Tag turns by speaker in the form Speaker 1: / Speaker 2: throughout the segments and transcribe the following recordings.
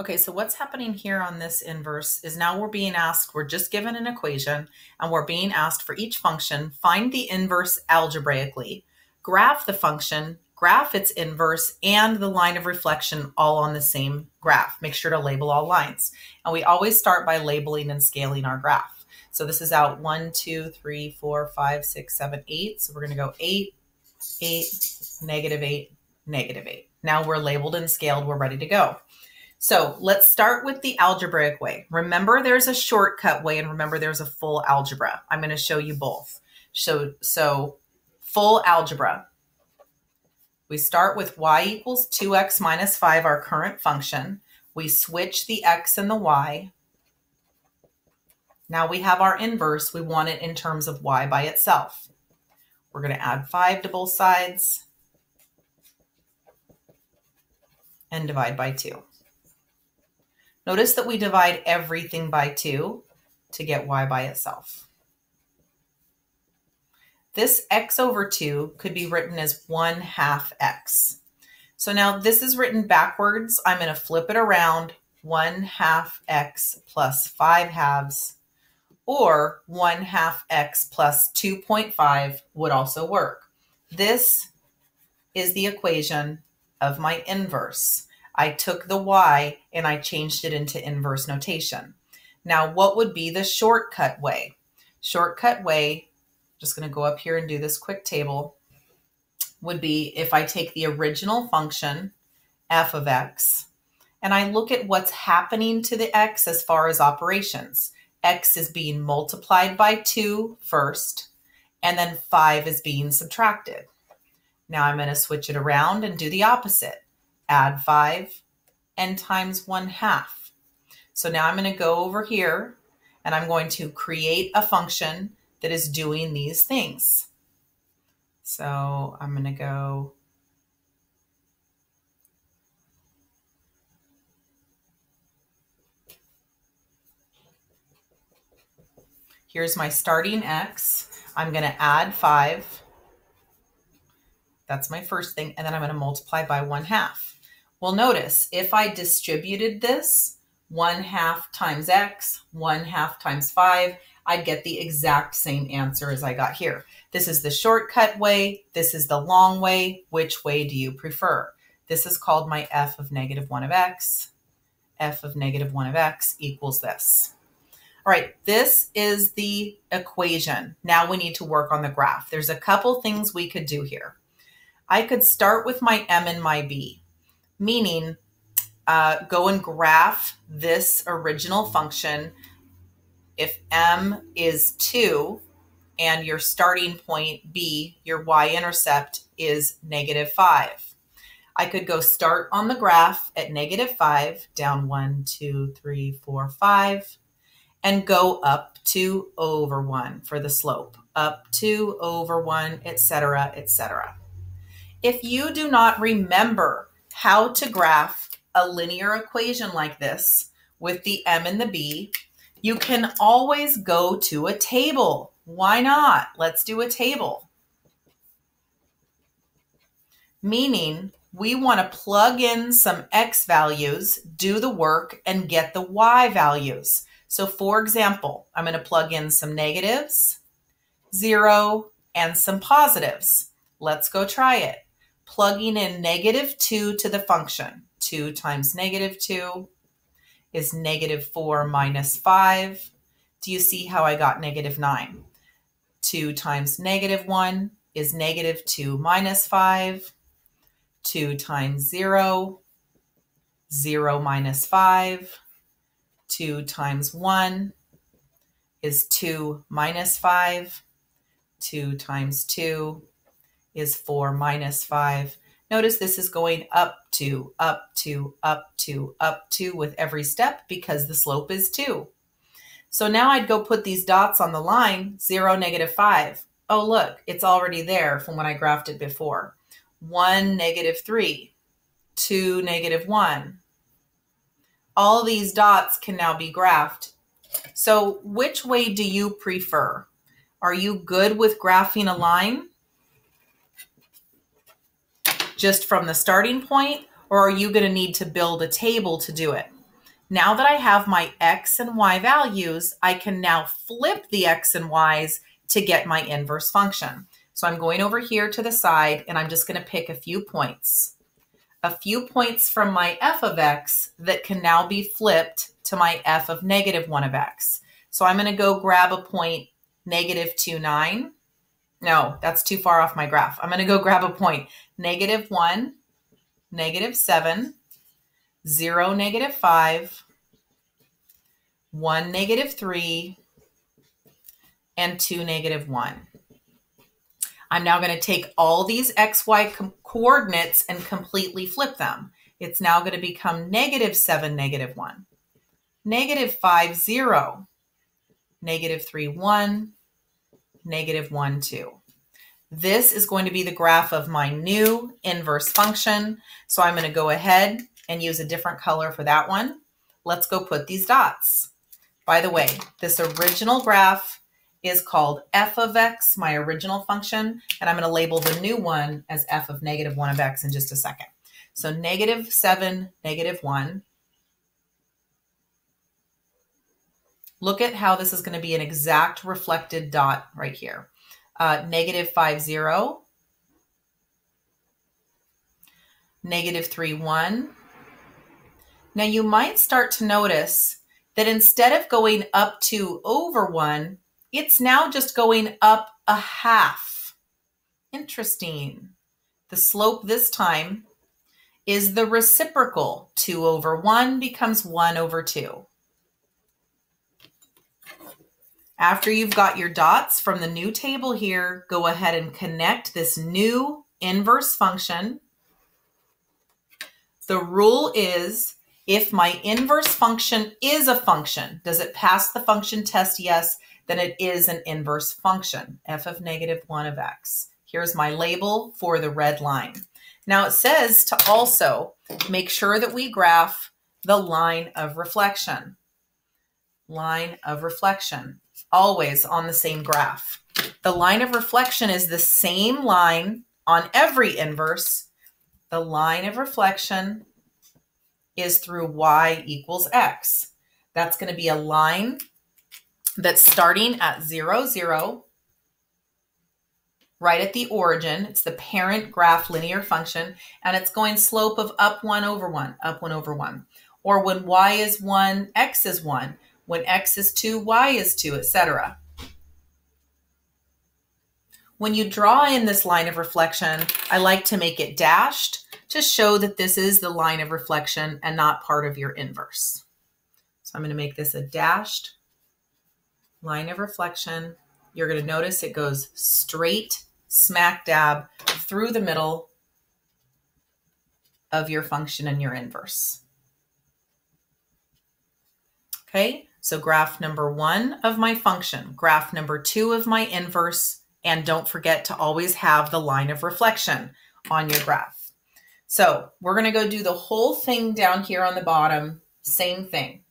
Speaker 1: Okay, so what's happening here on this inverse is now we're being asked, we're just given an equation, and we're being asked for each function, find the inverse algebraically, graph the function, graph its inverse, and the line of reflection all on the same graph. Make sure to label all lines. And we always start by labeling and scaling our graph. So this is out 1, 2, 3, 4, 5, 6, 7, 8. So we're going to go 8, 8, negative 8, negative 8. Now we're labeled and scaled. We're ready to go. So let's start with the algebraic way. Remember, there's a shortcut way, and remember, there's a full algebra. I'm going to show you both. So full algebra. We start with y equals 2x minus 5, our current function. We switch the x and the y. Now we have our inverse. We want it in terms of y by itself. We're going to add 5 to both sides and divide by 2. Notice that we divide everything by 2 to get y by itself. This x over 2 could be written as 1/2 x. So now this is written backwards. I'm going to flip it around. 1/2 x plus 5/2, or 1/2 x plus 2.5 would also work. This is the equation of my inverse. I took the y and I changed it into inverse notation. Now, what would be the shortcut way? Shortcut way, just going to go up here and do this quick table, would be if I take the original function, f of x, and I look at what's happening to the x as far as operations. X is being multiplied by 2 first, and then 5 is being subtracted. Now I'm going to switch it around and do the opposite. Add 5 and times 1/2. So now I'm going to go over here and I'm going to create a function that is doing these things. So I'm going to go here's my starting x. I'm going to add 5. That's my first thing. And then I'm going to multiply by 1/2. Well, notice if I distributed this 1/2 times x, 1/2 times 5, I'd get the exact same answer as I got here. This is the shortcut way. This is the long way. Which way do you prefer? This is called my f of -1 of x. F of -1 of x equals this. All right, this is the equation. Now we need to work on the graph. There's a couple things we could do here. I could start with my m and my b, meaning go and graph this original function. If m is 2 and your starting point b, your y-intercept, is -5. I could go start on the graph at -5, down 1, 2, 3, 4, 5, and go up 2 over 1 for the slope, up 2 over 1, etc., etc. If you do not remember how to graph a linear equation like this with the m and the b, you can always go to a table. Why not? Let's do a table. Meaning we want to plug in some x values, do the work, and get the y values. So for example, I'm going to plug in some negatives, 0, and some positives. Let's go try it. Plugging in -2 to the function. 2 times -2 is -4 minus 5. Do you see how I got -9? 2 times -1 is -2 minus 5. 2 times 0, 0 minus 5. 2 times 1 is 2 minus 5. 2 times 2 is 4 minus 5. Notice this is going up 2, up 2, up 2, up 2 with every step because the slope is 2. So now I'd go put these dots on the line, 0, -5. Oh, look, it's already there from when I graphed it before. 1, -3, 2, -1. All these dots can now be graphed. So which way do you prefer? Are you good with graphing a line just from the starting point, or are you going to need to build a table to do it? Now that I have my x and y values, I can now flip the x and y's to get my inverse function. So I'm going over here to the side and I'm just going to pick a few points. A few points from my f of x that can now be flipped to my f of negative 1 of x. So I'm going to go grab a point negative 2, 9. No, that's too far off my graph. I'm going to go grab a point negative 1, negative 7, 0, negative 5, 1, negative 3, and 2, negative 1. I'm now going to take all these xy coordinates and completely flip them. It's now going to become negative 7, negative 1, negative 5, 0, negative 3, 1, negative 1, 2. This is going to be the graph of my new inverse function. So I'm going to go ahead and use a different color for that one. Let's go put these dots. By the way, this original graph is called f of x, my original function, and I'm going to label the new one as f of negative 1 of x in just a second. So negative 7, negative 1. Look at how this is going to be an exact reflected dot right here. Negative 5, 0. Negative 3, 1. Now you might start to notice that instead of going up 2 over 1, it's now just going up a half. Interesting. The slope this time is the reciprocal. 2 over 1 becomes 1 over 2. After you've got your dots from the new table here, go ahead and connect this new inverse function. The rule is, if my inverse function is a function, does it pass the function test? Yes, then it is an inverse function, f of negative 1 of x. Here's my label for the red line. Now it says to also make sure that we graph the line of reflection. Line of reflection, always on the same graph. The line of reflection is the same line on every inverse. The line of reflection is through y equals x. That's going to be a line that's starting at 0, 0, right at the origin. It's the parent graph linear function, and it's going slope of up 1 over 1, up 1 over 1. Or when y is 1, x is 1. When x is 2, y is 2, etc. When you draw in this line of reflection, I like to make it dashed to show that this is the line of reflection and not part of your inverse. So I'm going to make this a dashed line of reflection. You're going to notice it goes straight smack dab through the middle of your function and your inverse. Okay, so graph number 1 of my function, graph number 2 of my inverse, and don't forget to always have the line of reflection on your graph. So we're going to go do the whole thing down here on the bottom, same thing.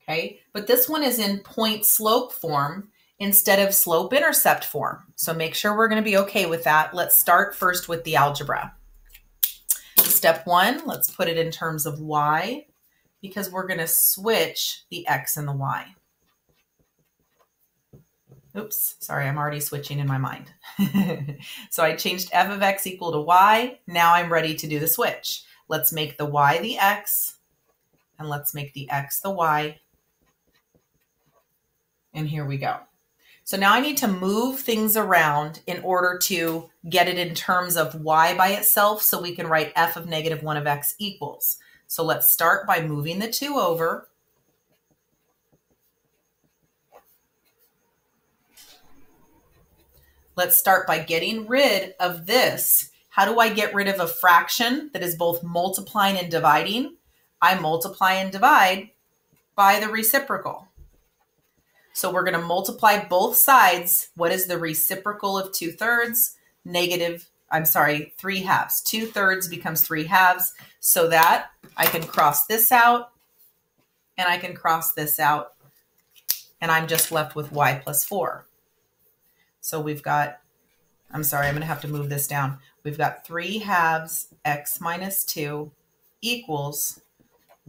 Speaker 1: Okay, but this one is in point slope form instead of slope intercept form. So make sure we're going to be okay with that. Let's start first with the algebra. Step 1, let's put it in terms of y, because we're going to switch the x and the y. Oops, sorry, I'm already switching in my mind. So I changed f of x equal to y. Now I'm ready to do the switch. Let's make the y the x, and let's make the x the y. And here we go. So now I need to move things around in order to get it in terms of y by itself, so we can write f of negative 1 of x equals. So let's start by moving the 2 over. Let's start by getting rid of this. How do I get rid of a fraction that is both multiplying and dividing? I multiply and divide by the reciprocal. So we're going to multiply both sides. What is the reciprocal of 2/3? 3 halves. 2/3 becomes 3 halves, so that I can cross this out and I can cross this out, and I'm just left with y plus 4. So we've got, I'm going to have to move this down. We've got 3 halves x minus 2 equals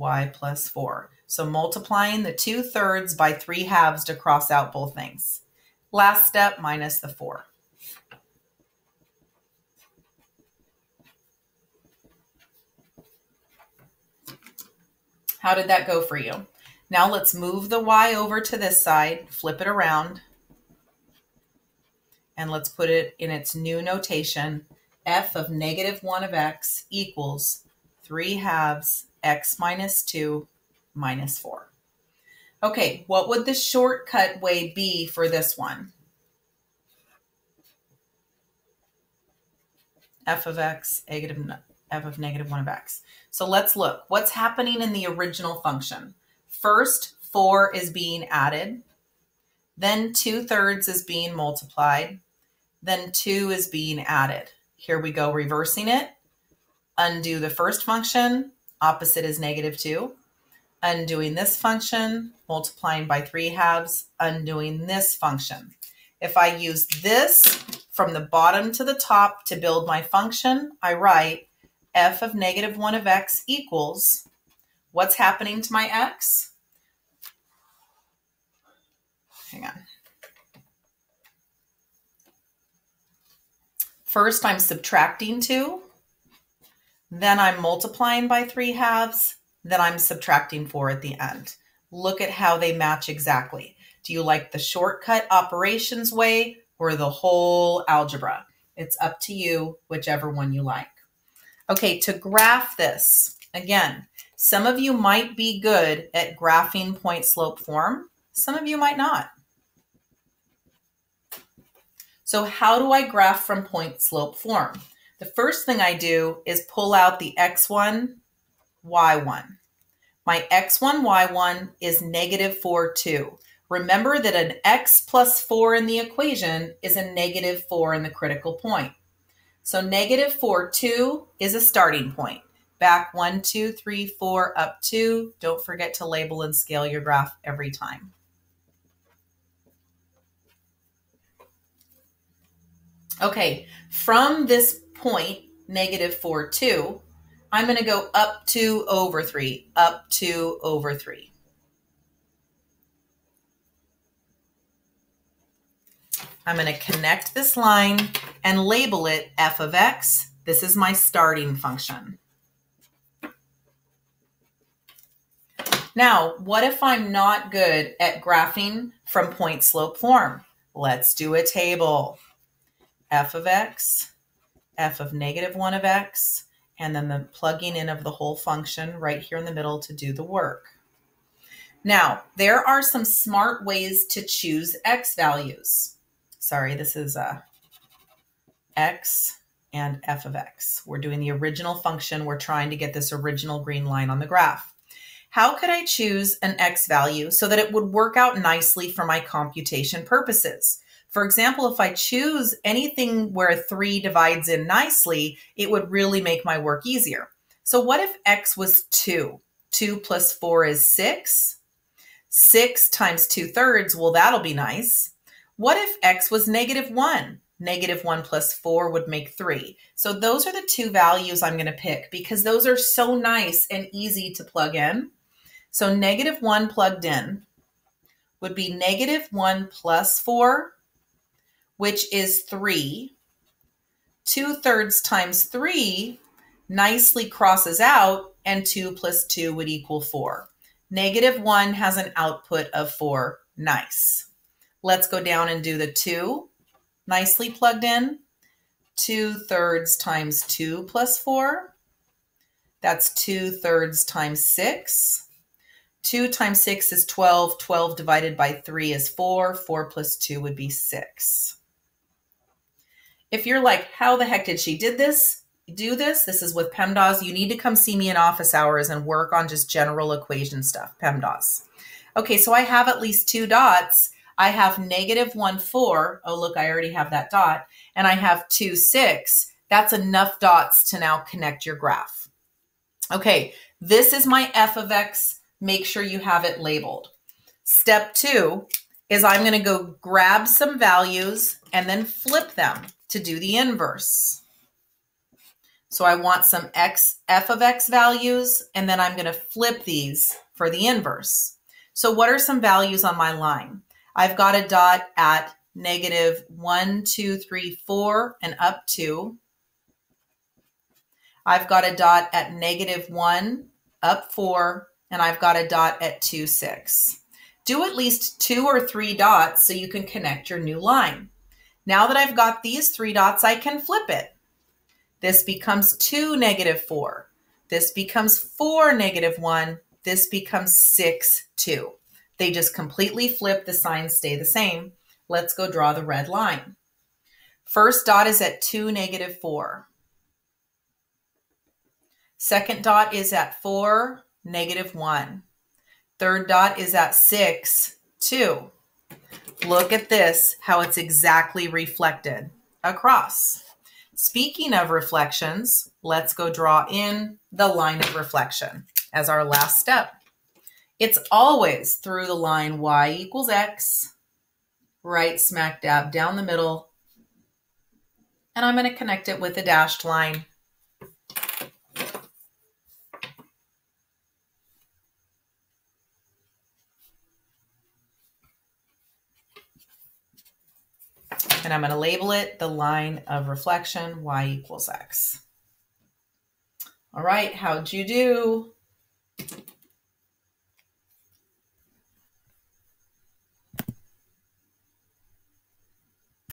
Speaker 1: y plus 4. So multiplying the 2/3 by 3/2 to cross out both things. Last step, minus the 4. How did that go for you? Now let's move the y over to this side, flip it around, and let's put it in its new notation. F of -1 of x equals 3/2 x minus 2 minus 4. Okay, what would the shortcut way be for this one? F of x, f of -1 of x. So let's look. What's happening in the original function? First, 4 is being added. Then 2/3 is being multiplied. Then 2 is being added. Here we go, reversing it. Undo the first function. Opposite is -2. Undoing this function, multiplying by 3/2, undoing this function. If I use this from the bottom to the top to build my function, I write f of -1 of x equals, what's happening to my x? Hang on. First, I'm subtracting 2. Then I'm multiplying by 3/2. Then I'm subtracting 4 at the end. Look at how they match exactly. Do you like the shortcut operations way or the whole algebra? It's up to you, whichever one you like. Okay, to graph this, again, some of you might be good at graphing point slope form. Some of you might not. So how do I graph from point slope form? The first thing I do is pull out the x1, y1. My x1, y1 is -4, 2. Remember that an x plus 4 in the equation is a -4 in the critical point. So -4, 2 is a starting point. Back 1, 2, 3, 4, up 2. Don't forget to label and scale your graph every time. Okay, from this point, -4, 2, I'm going to go up 2 over 3, up 2 over 3. I'm going to connect this line and label it f of x. This is my starting function. Now, what if I'm not good at graphing from point slope form? Let's do a table. F of x, f of -1 of x, and then the plugging in of the whole function right here in the middle to do the work. Now, there are some smart ways to choose x values. Sorry, this is x and f of x. We're doing the original function. We're trying to get this original green line on the graph. How could I choose an x value so that it would work out nicely for my computation purposes? For example, if I choose anything where 3 divides in nicely, it would really make my work easier. So what if x was 2? 2 plus 4 is 6. 6 times 2/3, well, that'll be nice. What if x was -1? -1 plus 4 would make 3. So those are the two values I'm going to pick because those are so nice and easy to plug in. So -1 plugged in would be -1 plus 4, which is 3. 2/3 times 3 nicely crosses out, and 2 plus 2 would equal 4. -1 has an output of 4. Nice. Let's go down and do the 2. Nicely plugged in. 2/3 times 2 plus 4. That's 2/3 times 6. 2 times 6 is 12. 12 divided by 3 is 4. 4 plus 2 would be 6. If you're like, how the heck did she do this? This is with PEMDAS. You need to come see me in office hours and work on just general equation stuff, PEMDAS. Okay, so I have at least 2 dots. I have -1, 4. Oh, look, I already have that dot. And I have 2, 6. That's enough dots to now connect your graph. Okay, this is my f of x. Make sure you have it labeled. Step 2 is I'm going to go grab some values and then flip them to do the inverse. So I want some f of x values, and then I'm going to flip these for the inverse. So what are some values on my line? I've got a dot at negative 1, 2, 3, 4, and up to. I've got a dot at negative 1, up 4, and I've got a dot at 2, 6. Do at least 2 or 3 dots so you can connect your new line. Now that I've got these 3 dots, I can flip it. This becomes 2, negative 4. This becomes 4, negative 1. This becomes 6, 2. They just completely flip, the signs stay the same. Let's go draw the red line. First dot is at 2, negative 4. Second dot is at 4, negative 1. Third dot is at 6, 2. Look at this, how it's exactly reflected across. Speaking of reflections, let's go draw in the line of reflection as our last step. It's always through the line y equals x, right smack dab down the middle, and I'm going to connect it with a dashed line. And I'm going to label it the line of reflection, y equals x. All right, how'd you do?